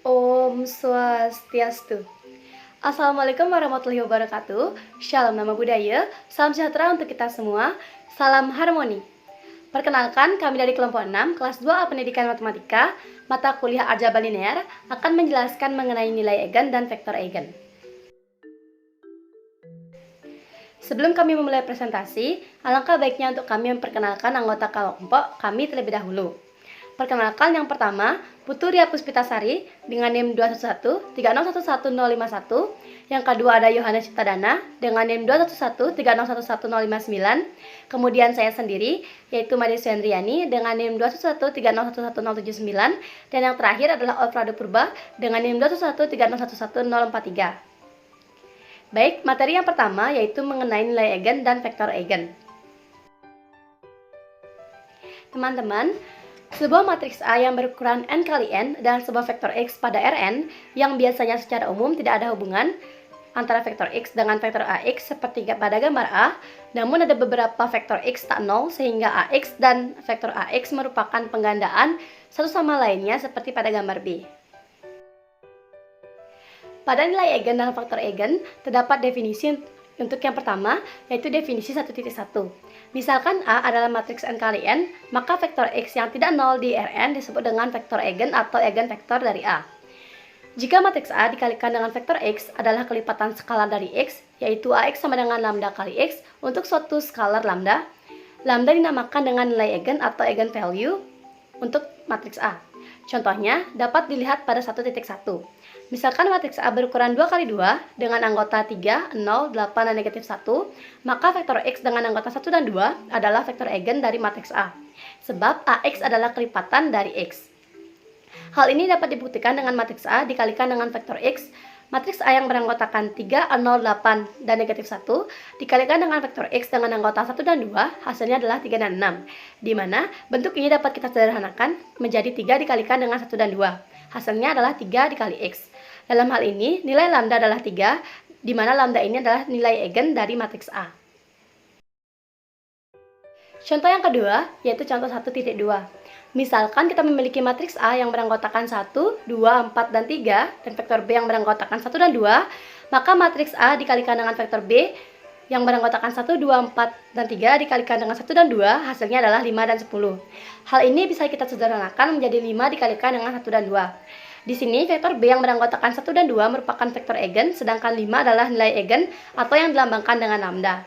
Om Swastiastu. Assalamualaikum warahmatullahi wabarakatuh. Shalom nama budaya, salam sejahtera untuk kita semua, salam harmoni. Perkenalkan, kami dari kelompok 6, kelas 2A Pendidikan Matematika, mata kuliah Aljabar Linear, akan menjelaskan mengenai nilai eigen dan vektor eigen. Sebelum kami memulai presentasi, alangkah baiknya untuk kami memperkenalkan anggota kelompok kami terlebih dahulu. Perkenalkan, yang pertama, Putu Ria Puspitasari dengan NIM 211-3011051. Yang kedua ada Yohanes Ciptadana dengan NIM 211-3011059. Kemudian saya sendiri, yaitu Made Suendriani dengan NIM 211-3011079. Dan yang terakhir adalah Alfredo Purba dengan NIM 211-3011043. Baik, materi yang pertama yaitu mengenai nilai eigen dan vektor eigen. Teman-teman, sebuah matriks A yang berukuran n kali n dan sebuah vektor x pada Rn yang biasanya secara umum tidak ada hubungan antara vektor x dengan vektor ax seperti pada gambar A, namun ada beberapa vektor x tak nol sehingga ax dan vektor ax merupakan penggandaan satu sama lainnya seperti pada gambar B. Pada nilai eigen dan faktor eigen terdapat definisi untuk yang pertama, yaitu definisi 1.1. Misalkan A adalah matriks n kali n, maka vektor x yang tidak nol di Rn disebut dengan vektor eigen atau eigenvektor dari A. Jika matriks A dikalikan dengan vektor x adalah kelipatan skalar dari x, yaitu Ax sama dengan lambda kali x untuk suatu skalar lambda, lambda dinamakan dengan nilai eigen atau eigenvalue untuk matriks A. Contohnya dapat dilihat pada 1.1. Misalkan matriks A berukuran 2 kali 2 dengan anggota 3, 0, 8, dan negatif 1, maka vektor X dengan anggota 1 dan 2 adalah vektor eigen dari matriks A, sebab AX adalah kelipatan dari X. Hal ini dapat dibuktikan dengan matriks A dikalikan dengan vektor X, matriks A yang beranggotakan 3, 0, 8, dan negatif 1, dikalikan dengan vektor X dengan anggota 1 dan 2, hasilnya adalah 3 dan 6, di mana bentuk ini dapat kita sederhanakan menjadi 3 dikalikan dengan 1 dan 2, hasilnya adalah 3 dikali X. Dalam hal ini, nilai lambda adalah 3, di mana lambda ini adalah nilai eigen dari matriks A. Contoh yang kedua, yaitu contoh 1.2. Misalkan kita memiliki matriks A yang beranggotakan 1, 2, 4, dan 3, dan vektor B yang beranggotakan 1 dan 2, maka matriks A dikalikan dengan vektor B yang beranggotakan 1, 2, 4, dan 3 dikalikan dengan 1 dan 2, hasilnya adalah 5 dan 10. Hal ini bisa kita sederhanakan menjadi 5 dikalikan dengan 1 dan 2. Di sini, vektor B yang beranggotakan 1 dan 2 merupakan vektor eigen, sedangkan 5 adalah nilai eigen atau yang dilambangkan dengan lambda.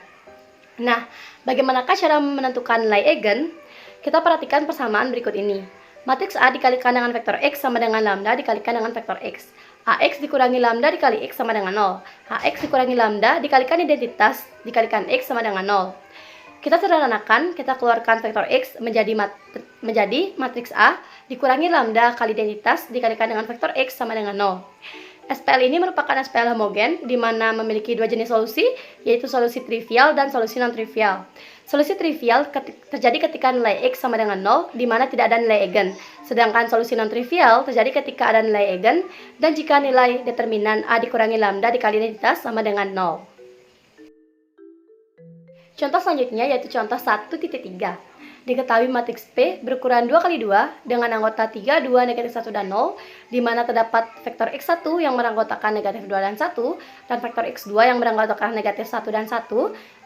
Nah, bagaimanakah cara menentukan nilai eigen? Kita perhatikan persamaan berikut ini. Matriks A dikalikan dengan vektor X sama dengan lambda dikalikan dengan vektor X. Ax dikurangi lambda dikali X sama dengan 0. Ax dikurangi lambda dikalikan identitas dikalikan X sama dengan 0. Kita sederhanakan, kita keluarkan vektor X menjadi matriks A dikurangi lambda kali identitas dikalikan dengan vektor X sama dengan 0. SPL ini merupakan SPL homogen di mana memiliki dua jenis solusi, yaitu solusi trivial dan solusi non-trivial. Solusi trivial terjadi ketika nilai X sama dengan 0, di mana tidak ada nilai eigen. Sedangkan solusi non-trivial terjadi ketika ada nilai eigen, dan jika nilai determinan A dikurangi lambda dikali identitas sama dengan 0. Contoh selanjutnya yaitu contoh 1.3. Diketahui matriks P berukuran 2 kali 2 dengan anggota 3, 2, negatif 1, dan 0, di mana terdapat vektor X1 yang beranggotakan negatif 2 dan 1, dan vektor X2 yang beranggotakan negatif 1 dan 1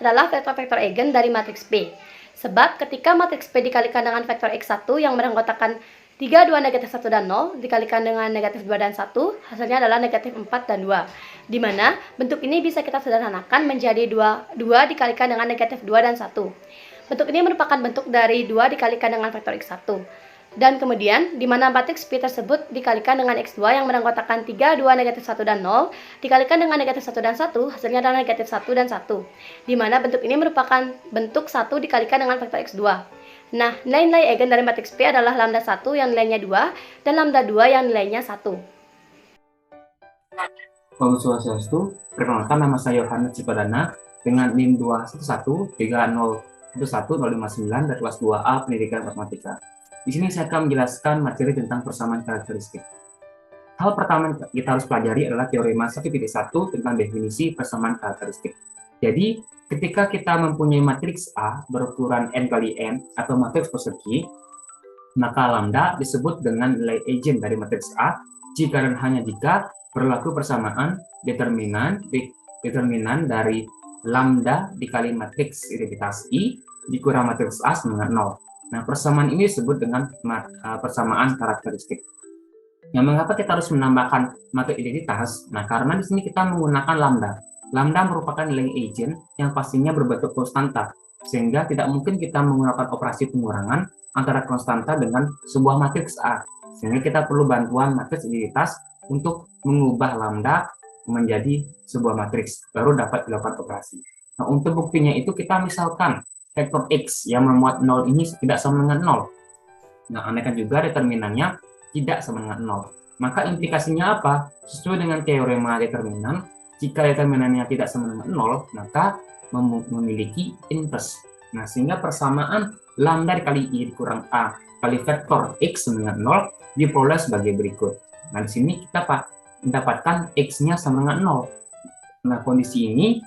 adalah vektor-vektor eigen dari matriks P. Sebab ketika matriks P dikalikan dengan vektor X1 yang beranggotakan 3, 2, negatif 1, dan 0 dikalikan dengan negatif 2 dan 1, hasilnya adalah negatif 4 dan 2. Di mana bentuk ini bisa kita sederhanakan menjadi 2 dikalikan dengan negatif 2 dan 1. Bentuk ini merupakan bentuk dari 2 dikalikan dengan vektor X1. Dan kemudian, di mana matriks P tersebut dikalikan dengan X2 yang beranggotakan 3, 2, negatif 1, dan 0, dikalikan dengan negatif 1 dan 1, hasilnya adalah negatif 1 dan 1. Di mana bentuk ini merupakan bentuk 1 dikalikan dengan vektor X2. Nah, nilai-nilai eigen dari matriks P adalah lambda 1 yang nilainya 2, dan lambda 2 yang nilainya 1. Om Swastiastu, perkenalkan nama saya Yohanes Ciptadana dengan NIM 211-3011059 dari kelas 2A Pendidikan Matematika. Di sini saya akan menjelaskan materi tentang persamaan karakteristik. Hal pertama yang kita harus pelajari adalah teorema 1.1 tentang definisi persamaan karakteristik. Jadi, ketika kita mempunyai matriks A berukuran n kali n atau matriks persegi, maka lambda disebut dengan nilai eigen dari matriks A jika dan hanya jika berlaku persamaan determinan dari lambda dikali matriks identitas I dikurang matriks A sama dengan 0. Nah, persamaan ini disebut dengan persamaan karakteristik. Yang mengapa kita harus menambahkan matriks identitas? Nah, karena di sini kita menggunakan lambda. Lambda merupakan nilai eigen yang pastinya berbentuk konstanta, sehingga tidak mungkin kita menggunakan operasi pengurangan antara konstanta dengan sebuah matriks A. Sehingga kita perlu bantuan matriks identitas untuk mengubah lambda menjadi sebuah matriks, baru dapat dilakukan operasi. Nah, untuk buktinya itu kita misalkan vektor X yang memuat 0 ini tidak sama dengan 0. Nah, andaikan juga determinannya tidak sama dengan 0. Maka implikasinya apa? Sesuai dengan teorema determinan, jika determinannya tidak sama dengan 0, maka memiliki inverse. Nah, sehingga persamaan lambda dikali I dikurang A kali vektor X sama dengan 0 diperoleh sebagai berikut. Nah, di sini kita mendapatkan X-nya sama dengan 0. Nah, kondisi ini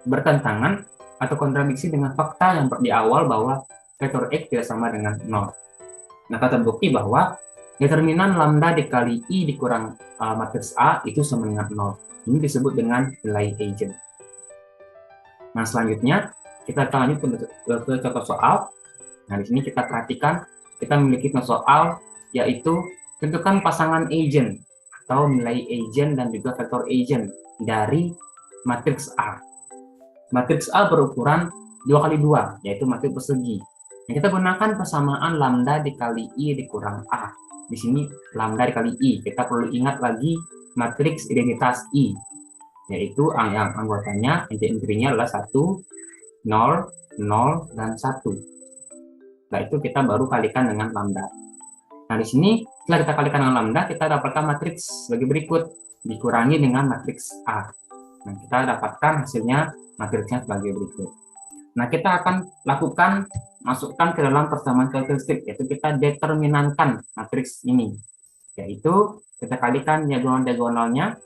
bertentangan atau kontradiksi dengan fakta yang di awal bahwa vektor X tidak sama dengan 0. Nah, terbukti bahwa determinan lambda dikali I dikurang matriks A itu sama dengan 0. Ini disebut dengan nilai eigen. Nah, selanjutnya kita akan lanjut ke contoh soal. Nah, di sini kita perhatikan, kita memiliki contoh soal, yaitu tentukan pasangan eigen atau nilai eigen dan juga vektor eigen dari matriks A. Matriks A berukuran 2x2, yaitu matriks persegi. Nah, kita gunakan persamaan lambda dikali I dikurang A. Di sini lambda dikali I. Kita perlu ingat lagi matriks identitas I, yaitu yang anggotanya, inti-intinya adalah 1, 0, 0, dan 1. Nah, itu kita baru kalikan dengan lambda. Nah, di sini setelah kita kalikan dengan lambda, kita dapatkan matriks sebagai berikut, dikurangi dengan matriks A. Nah, kita dapatkan hasilnya matriksnya sebagai berikut. Nah, kita akan lakukan masukkan ke dalam persamaan karakteristik, yaitu kita determinankan matriks ini, yaitu kita kalikan diagonal-diagonalnya,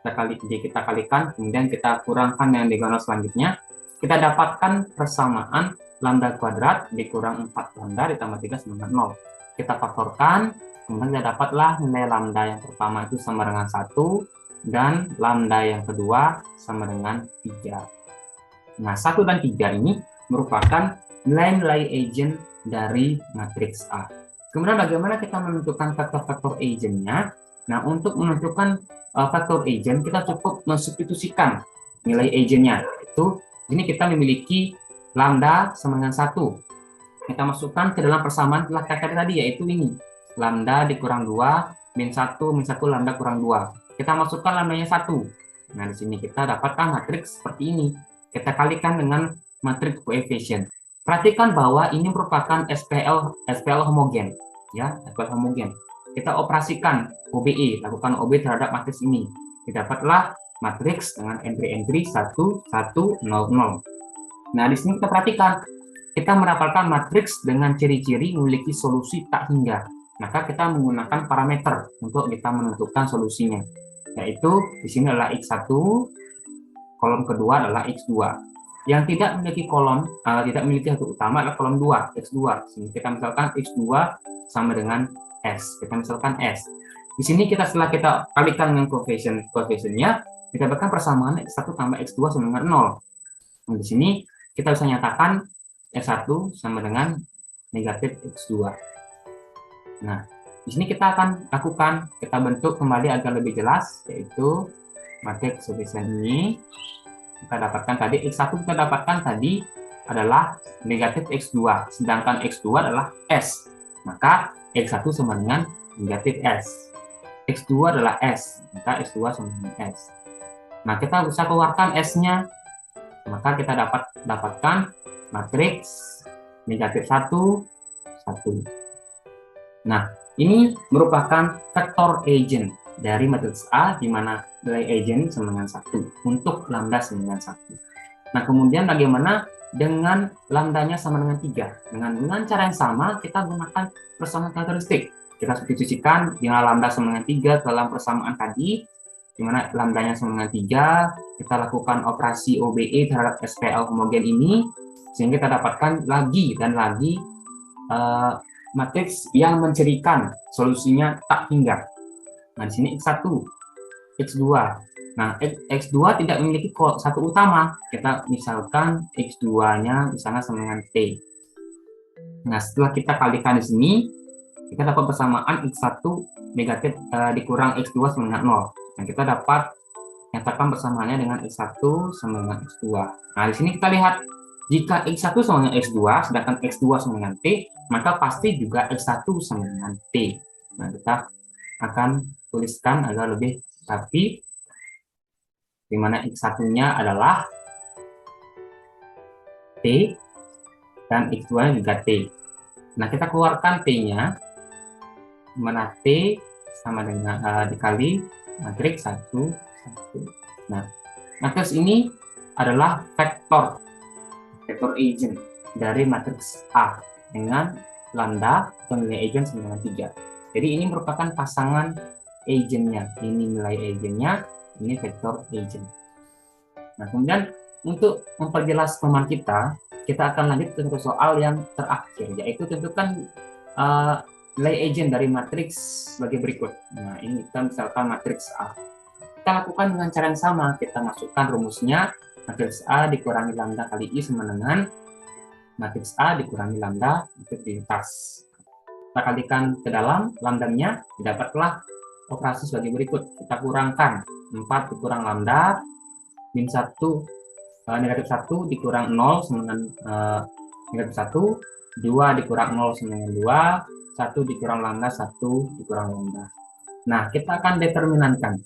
kita kalikan, kemudian kita kurangkan dengan diagonal selanjutnya, kita dapatkan persamaan lambda kuadrat dikurang 4 lambda ditambah 3 sama dengan 0. Kita faktorkan, kemudian kita dapatlah nilai lambda yang pertama itu sama dengan 1, dan lambda yang kedua sama dengan 3. Nah, 1 dan 3 ini merupakan nilai-nilai eigen dari matriks A. Kemudian bagaimana kita menentukan faktor-faktor eigennya? Nah, untuk menentukan faktor eigen, kita cukup mensubstitusikan nilai eigennya. Itu, ini kita memiliki lambda sama dengan 1. Kita masukkan ke dalam persamaan telah kakak tadi, yaitu ini. Lambda dikurang 2, min 1 lambda kurang 2. Kita masukkan lambdanya 1. Nah, di sini kita dapatkan matriks seperti ini. Kita kalikan dengan matriks koefisien. Perhatikan bahwa ini merupakan SPL homogen, ya, SPL homogen. Kita operasikan OBE, lakukan OBE terhadap matriks ini. Didapatlah matriks dengan entry 1, 1, 0, 0. Nah, di sini kita perhatikan, kita mendapatkan matriks dengan ciri-ciri memiliki solusi tak hingga. Maka kita menggunakan parameter untuk kita menentukan solusinya, yaitu di sini adalah X1, kolom kedua adalah X2. Yang tidak memiliki kolom, tidak memiliki satu utama adalah kolom 2, X2. Sini kita misalkan X2 sama dengan S. Kita misalkan S. Di sini setelah kita kalikan dengan koefisiennya, kita dapatkan persamaan X1 tambah X2 sama dengan 0. Nah, di sini kita bisa nyatakan X1 sama dengan negatif X2. Nah, di sini kita akan lakukan, kita bentuk kembali agar lebih jelas, yaitu matriks koefisien ini. Kita dapatkan tadi X1 kita dapatkan tadi adalah negatif X2, sedangkan X2 adalah S. Maka X1 sama dengan negatif S. X2 adalah S, maka S2 sama dengan S. Nah, kita bisa keluarkan S-nya, maka kita dapatkan matriks negatif 1, 1. Nah, ini merupakan vektor eigen dari matriks A, di mana nilai eigen sama dengan 1 untuk lambda sama dengan 1. Nah, kemudian bagaimana dengan lambdanya sama dengan 3? Dengan cara yang sama, kita gunakan persamaan karakteristik. Kita substitusikan dengan lambda sama dengan 3 ke dalam persamaan tadi, di mana lambdanya sama dengan 3, kita lakukan operasi OBE terhadap SPL homogen ini, sehingga kita dapatkan lagi dan lagi matriks yang mencirikan solusinya tak hingga. Nah, di sini X1, X2. Nah, X2 tidak memiliki satu utama. Kita misalkan X2-nya misalnya sama dengan T. Nah, setelah kita kalikan di sini, kita dapat persamaan X1 negatif dikurang X2 sama dengan 0. Nah, kita dapat nyatakan persamaannya dengan X1 sama dengan X2. Nah, di sini kita lihat, jika X1 sama dengan X2, sedangkan X2 sama dengan T, maka pasti juga X1 sama dengan T. Nah, kita akan tuliskan agar lebih rapi, di mana X1-nya adalah T, dan X2-nya juga T. Nah, kita keluarkan T-nya, di mana T sama dengan dikali matriks 1, 1. Nah, matriks ini adalah vektor agent dari matriks A dengan lambda atau nilai agent sama dengan 3. Jadi ini merupakan pasangan agentnya. Ini nilai agentnya, ini vektor agent. Nah, kemudian untuk memperjelas pemahaman kita akan lanjut ke soal yang terakhir, yaitu tentukan nilai agent dari matriks sebagai berikut. Nah, ini kita misalkan matriks A. Kita lakukan dengan cara yang sama, kita masukkan rumusnya, matriks A dikurangi lambda kali I sama dengan matriks A dikurangi lambda integritas. Kita kalikan ke dalam lambdanya, didapatlah operasi sebagai berikut. Kita kurangkan 4 dikurang lambda min 1 negatif 1 dikurang 0 sama dengan negatif 1, 2 dikurang 0 sama dengan 2, 1 dikurang lambda, 1 dikurang lambda. Nah, kita akan determinankan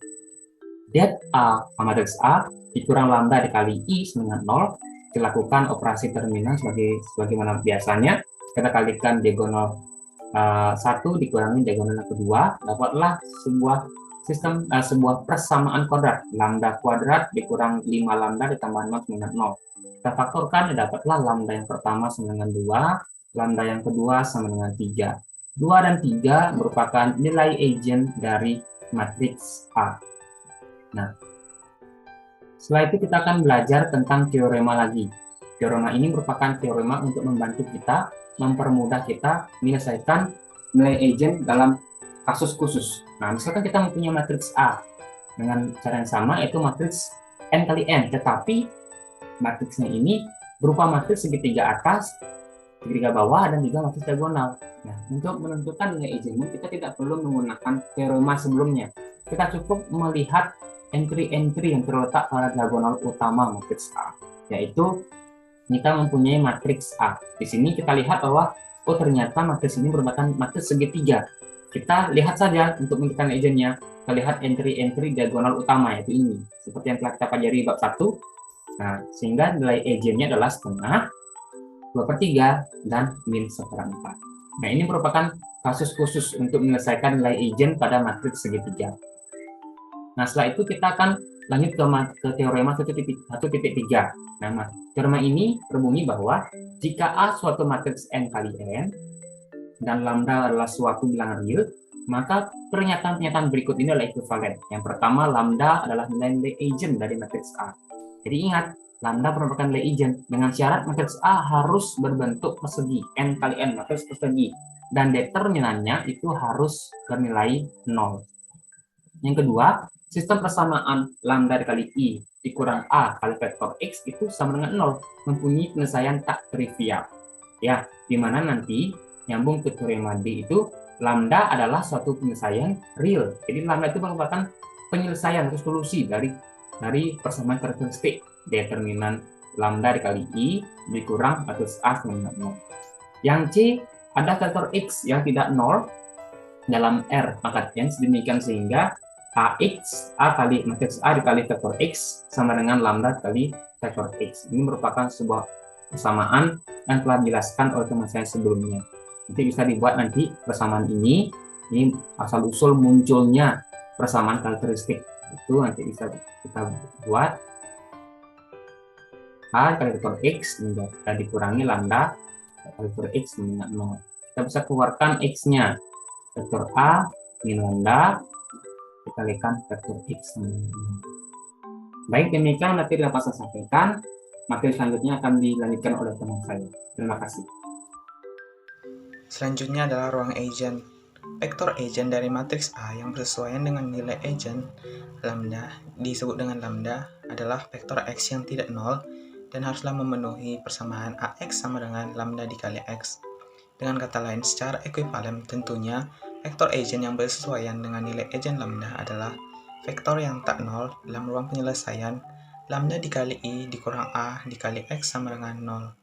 det A matriks A dikurang lambda dikali I sama dengan 0, dilakukan operasi terminan sebagaimana biasanya. Kita kalikan diagonal 1 dikurangi diagonal kedua, dapatlah sebuah persamaan kuadrat, lambda kuadrat dikurang 5 lambda ditambah 0 sama dengan 0. Kita faktorkan, dapatlah lambda yang pertama sama dengan 2, lambda yang kedua sama dengan 3. 2 dan 3 merupakan nilai agent dari matriks A. Nah, setelah itu kita akan belajar tentang teorema lagi. Teorema ini merupakan teorema untuk membantu kita, mempermudah kita menyelesaikan nilai agent dalam kasus khusus. Nah, misalkan kita mempunyai matriks A dengan cara yang sama, yaitu matriks n kali n, tetapi matriksnya ini berupa matriks segitiga atas, segitiga bawah, dan juga matriks diagonal. Nah, untuk menentukan nilai agentnya, kita tidak perlu menggunakan teorema sebelumnya. Kita cukup melihat entry-entry yang terletak pada diagonal utama matriks A, yaitu kita mempunyai matriks A. Di sini kita lihat bahwa ternyata matriks ini merupakan matriks segitiga. Kita lihat saja untuk menentukan agentnya, kita lihat entry-entry diagonal utama, yaitu ini, seperti yang telah kita pelajari bab 1. Nah, sehingga nilai agentnya adalah setengah, 2/3, dan min 1/4. Nah, ini merupakan kasus khusus untuk menyelesaikan nilai agent pada matriks segitiga. Nah, setelah itu kita akan lanjut ke teorema 1.3. Nah, teorema ini berbunyi bahwa jika A suatu matriks n kali n dan lambda adalah suatu bilangan real, maka pernyataan-pernyataan berikut ini adalah ekuivalen. Yang pertama, lambda adalah nilai agent dari matriks A. Jadi ingat, lambda merupakan nilai agent dengan syarat matriks A harus berbentuk persegi, n kali n, matriks persegi, dan determinannya itu harus bernilai 0. Yang kedua, sistem persamaan lambda dikali I dikurang A kali vektor X itu sama dengan 0, mempunyai penyelesaian tak trivial. Ya, di mana nanti nyambung ke teorema D itu, lambda adalah suatu penyelesaian real. Jadi lambda itu merupakan penyelesaian atau solusi dari persamaan karakteristik. Determinan lambda dikali I dikurang matriks A sama dengan 0. Yang C, ada vektor X yang tidak 0 dalam R, maka yang sedemikian sehingga A kali matriks A dikali vektor X sama dengan lambda kali vektor X. Ini merupakan sebuah persamaan yang telah dijelaskan oleh teman saya sebelumnya. Nanti bisa dibuat nanti persamaan ini asal-usul munculnya persamaan karakteristik. Itu nanti bisa kita buat. A kali vektor X kita dikurangi lambda kali vektor X dengan 0. Kita bisa keluarkan X-nya. Vektor A min lambda dikalikan vektor X. Baik, demikian nanti dapat saya sampaikan. Materi selanjutnya akan dilanjutkan oleh teman saya. Terima kasih. Selanjutnya adalah ruang agent. Vektor eigen dari matriks A yang bersesuaian dengan nilai eigen lambda disebut dengan lambda adalah vektor X yang tidak nol dan haruslah memenuhi persamaan AX sama dengan lambda dikali X. Dengan kata lain, secara ekuivalen tentunya vektor eigen yang bersesuaian dengan nilai eigen lambda adalah vektor yang tak nol dalam ruang penyelesaian lambda dikali I dikurang A dikali X sama dengan 0.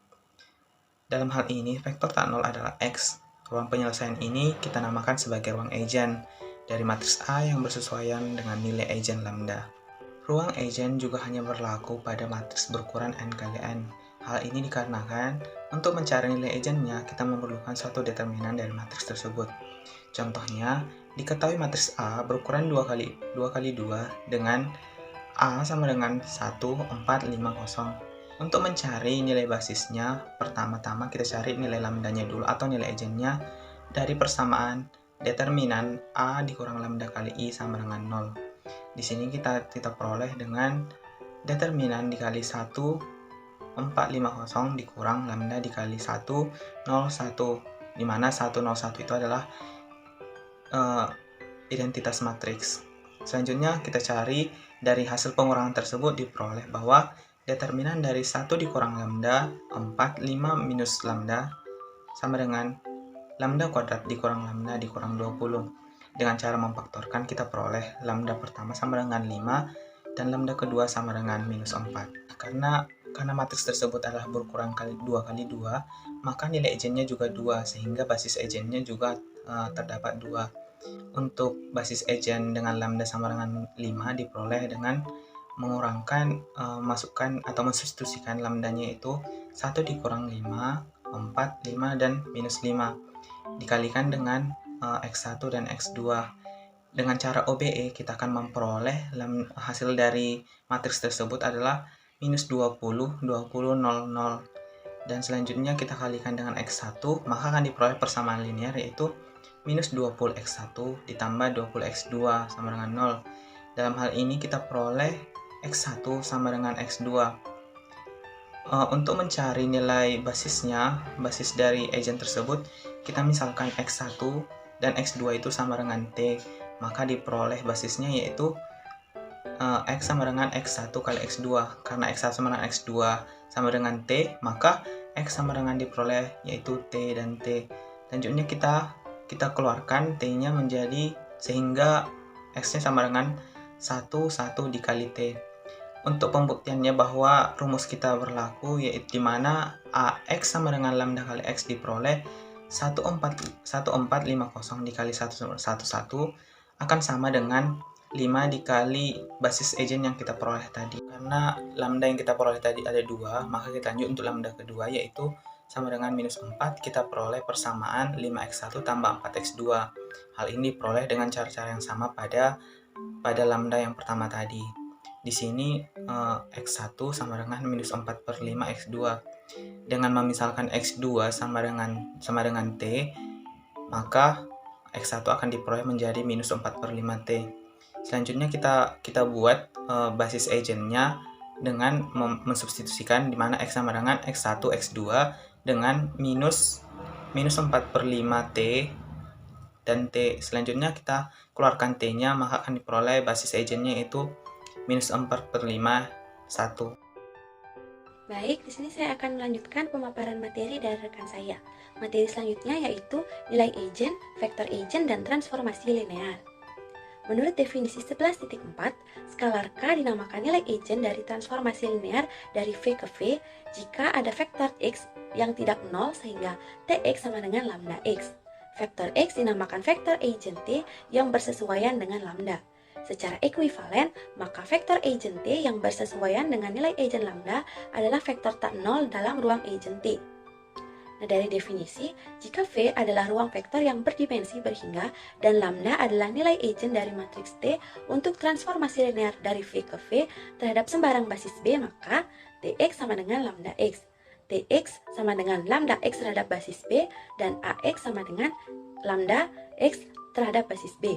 Dalam hal ini, vektor tak nol adalah X. Ruang penyelesaian ini kita namakan sebagai ruang eigen dari matriks A yang bersesuaian dengan nilai eigen lambda. Ruang eigen juga hanya berlaku pada matriks berukuran n kali n. Hal ini dikarenakan untuk mencari nilai eigennya kita memerlukan suatu determinan dari matriks tersebut. Contohnya, diketahui matriks A berukuran 2 kali 2 dengan A sama dengan 1, 4, 5, 0. Untuk mencari nilai basisnya, pertama-tama kita cari nilai lambdanya dulu atau nilai eigennya dari persamaan determinan A dikurang lambda kali I sama dengan 0. Di sini kita peroleh dengan determinan dikali 1, 4, 5, 0 dikurang lambda dikali 1, 0, 1, di mana 1, 0, 1 itu adalah identitas matriks. Selanjutnya kita cari dari hasil pengurangan tersebut diperoleh bahwa determinan dari 1 dikurang lambda, 4, 5 minus lambda sama dengan lambda kuadrat dikurang lambda dikurang 20. Dengan cara memfaktorkan kita peroleh lambda pertama sama dengan 5 dan lambda kedua sama dengan minus 4. Karena matriks tersebut adalah berukuran 2 kali 2, maka nilai eigennya juga 2 sehingga basis eigennya juga terdapat 2. Untuk basis eigen dengan lambda sama dengan 5 diperoleh dengan mengurangkan, masukkan atau mensubstitusikan lambdanya itu 1 dikurang 5, 4, 5, dan minus 5 dikalikan dengan X1 dan X2. Dengan cara OBE kita akan memperoleh hasil dari matriks tersebut adalah minus 20, 20, 0, 0. Dan selanjutnya kita kalikan dengan X1, maka akan diperoleh persamaan linear yaitu minus 20 X1 ditambah 20 X2 sama dengan 0. Dalam hal ini kita peroleh X1 sama dengan X2. Untuk mencari nilai basisnya, basis dari eigen tersebut, kita misalkan X1 dan X2 itu sama dengan T, maka diperoleh basisnya yaitu X sama dengan X1 kali X2. Karena X1 sama dengan X2 sama dengan T, maka X sama dengan diperoleh yaitu T dan T. Selanjutnya kita keluarkan T-nya menjadi sehingga X-nya sama dengan 1 dikali T. Untuk pembuktiannya bahwa rumus kita berlaku yaitu dimana AX sama dengan lambda kali X diperoleh 1450 dikali 111 akan sama dengan 5 dikali basis eigen yang kita peroleh tadi. Karena lambda yang kita peroleh tadi ada 2, maka kita lanjut untuk lambda kedua yaitu sama dengan minus 4, kita peroleh persamaan 5x1 tambah 4x2. Hal ini diperoleh dengan cara-cara yang sama pada lambda yang pertama tadi. Di sini x1 sama dengan minus 4 per 5 x2. Dengan memisalkan x2 sama dengan t, maka x1 akan diperoleh menjadi minus 4 per 5t. Selanjutnya kita buat basis eigennya dengan mensubstitusikan di mana x sama dengan x1, x2 dengan minus 4 per 5t dan t. Selanjutnya kita keluarkan t-nya, maka akan diperoleh basis eigennya yaitu minus 4 per 5, 1. Baik, di sini saya akan melanjutkan pemaparan materi dari rekan saya. Materi selanjutnya yaitu nilai eigen, vektor eigen, dan transformasi linear. Menurut definisi 11.4, skalar K dinamakan nilai eigen dari transformasi linear dari V ke V jika ada vektor X yang tidak nol sehingga Tx sama dengan lambda X. Vektor X dinamakan vektor eigen T yang bersesuaian dengan lambda. Secara ekuivalen, maka vektor eigen T yang bersesuaian dengan nilai eigen lambda adalah vektor tak nol dalam ruang eigen T. Nah, dari definisi, jika V adalah ruang vektor yang berdimensi berhingga dan lambda adalah nilai eigen dari matriks T untuk transformasi linear dari V ke V terhadap sembarang basis B, maka Tx sama dengan lambda X. Tx sama dengan lambda X terhadap basis B dan Ax sama dengan lambda X terhadap basis B.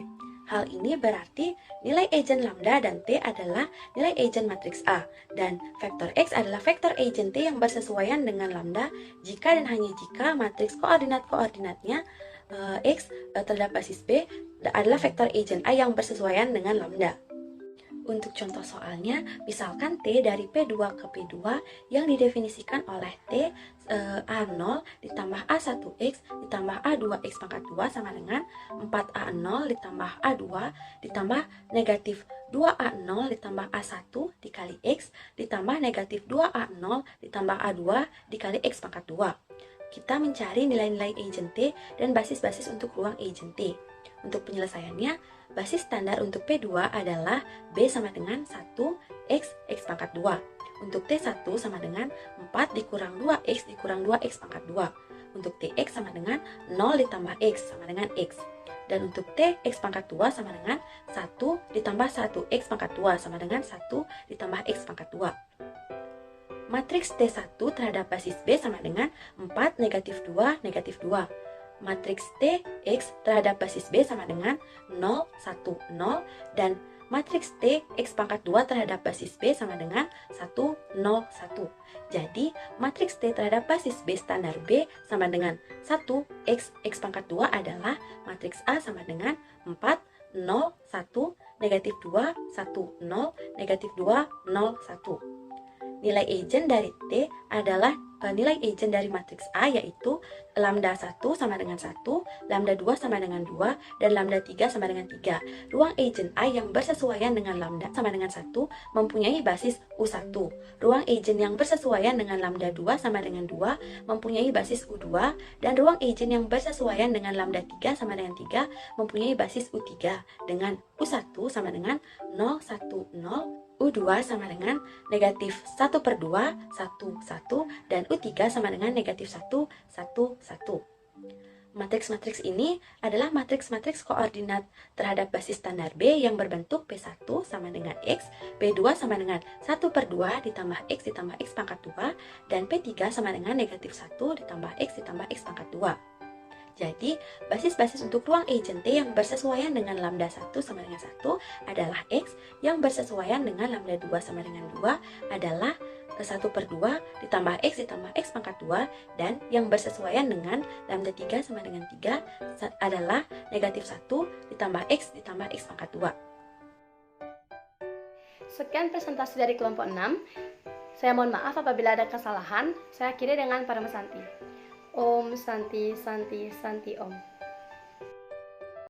Hal ini berarti nilai eigen lambda dan T adalah nilai eigen matriks A, dan vektor X adalah vektor eigen T yang bersesuaian dengan lambda jika dan hanya jika matriks koordinat-koordinatnya X terhadap basis B adalah vektor agent A yang bersesuaian dengan lambda. Untuk contoh soalnya, misalkan T dari P2 ke P2 yang didefinisikan oleh T A0 ditambah A1X ditambah A2X pangkat 2 sama dengan 4A0 ditambah A2 ditambah negatif 2A0 ditambah A1 dikali X ditambah negatif 2A0 ditambah A2 dikali X pangkat 2. Kita mencari nilai-nilai agent T dan basis-basis untuk ruang agent T. Untuk penyelesaiannya, basis standar untuk P2 adalah B sama dengan 1 X pangkat 2. Untuk T1 sama dengan 4 dikurang 2X dikurang 2X pangkat 2. Untuk Tx sama dengan 0 ditambah X sama dengan X. Dan untuk Tx pangkat 2 sama dengan 1 ditambah 1X pangkat 2 sama dengan 1 ditambah X pangkat 2. Matriks T1 terhadap basis B sama dengan 4 negatif 2 negatif 2. Matriks Tx terhadap basis B sama dengan 0, 1, 0, dan matriks T X pangkat 2 terhadap basis B sama dengan 1, 0, 1. Jadi, matriks T terhadap basis B standar B sama dengan 1 X pangkat 2 adalah matriks A sama dengan 4, 0, 1, negatif 2, 1, 0, negatif 2, 0, 1. Nilai agent dari T adalah nilai agent dari matriks A yaitu lambda 1 sama dengan 1, lambda 2 sama dengan 2, dan lambda 3 sama dengan 3. Ruang agent A yang bersesuaian dengan lambda sama dengan 1 mempunyai basis U1. Ruang agent yang bersesuaian dengan lambda 2 sama dengan 2 mempunyai basis U2, dan ruang agent yang bersesuaian dengan lambda 3 sama dengan 3 mempunyai basis U3 dengan U1 sama dengan 0, 1, 0, U2 sama dengan negatif 1/2, 1, 1, dan U3 sama dengan negatif 1, 1, 1. Matriks-matriks ini adalah matriks-matriks koordinat terhadap basis standar B yang berbentuk P1 sama dengan X, P2 sama dengan 1/2 ditambah X pangkat 2, dan P3 sama dengan negatif 1 ditambah X pangkat 2. Jadi, basis-basis untuk ruang agent T yang bersesuaian dengan lambda 1 sama dengan 1 adalah X, yang bersesuaian dengan lambda 2 sama dengan 2 adalah 1/2 ditambah X pangkat 2, dan yang bersesuaian dengan lambda 3 sama dengan 3 adalah negatif 1 ditambah X pangkat 2. Sekian presentasi dari kelompok 6. Saya mohon maaf apabila ada kesalahan. Saya akhiri dengan Paramasanti. Om Santi Santi Santi Om.